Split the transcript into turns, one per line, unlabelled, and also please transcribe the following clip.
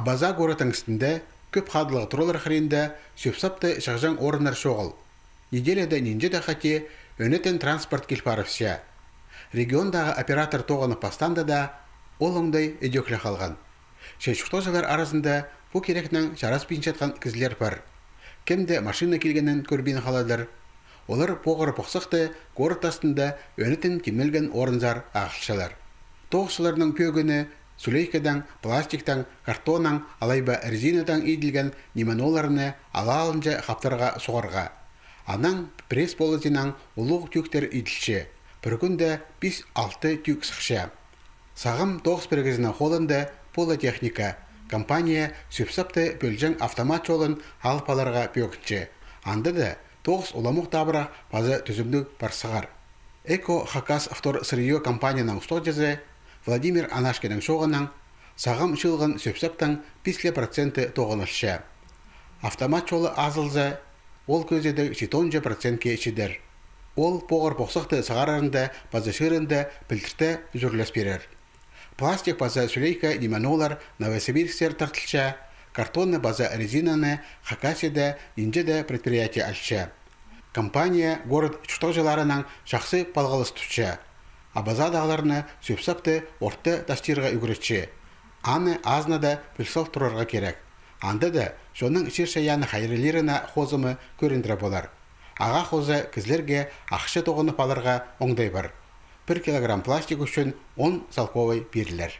Абаза городың үстінде көп қадылығы тұролар қырында сөпсапты шағжан орынар шоғыл. Неделеде нинже да қате өнетін транспорт келпарывся. Региондағы оператор тоғаны пастанда да ол оңдай өдеклі қалған. Шешуқтозылар арасында бұл керекнің шарас пинчатқан кізлер бар. Кемде машина келгенін көрбейін қаладыр. Олар поғыр поқсықты город астында өнетін кемелген орынзар ағылшалар. Тоғысыларының пөгіні сүлейкадан, пластиктан, картонан, алайба резинадан иділген неменоларыны ала алынжа қаптарға соғарға. Анан пресс полотинан улуғ тюктер иділші. Бір күнде 5-6 тюк сықша. Сағым 9 біргізінің қолында полотехника. Компания сөпсапты бөлжен автомат жолын алпаларға пөкітші. Анда да 9 уламық табыра базы түзімдік барсығар. Эко Хакас автор сырье компанияның ұстық Владимир Анашкенің шоғынан сағым шылғын сөпсаптан 5% тоғынылшы. Автомат жолы азылза, ол көзеді 10% ешідер. Ол поғыр поқсықты сағарарында базы шырында білтірті үзірлес берер. Пластик база сүлейка неменолар Новосибирскер тартылша, картонны база резинаны Хакасида инжеде предприятие алшы. Компания город чуштық жақсы палғалыс түші. Абазадағыларыны сөпсапты орты тастирға үгіретші. Аны азнада пүлсал тұрарға керек. Анда да жоның шершаяны хайрелеріна хозымы көріндірі болар. Аға хозы кізлерге ақшы тоғыны паларға оңдай бар. 1 килограмм пластик үшін 10 салковай берілер.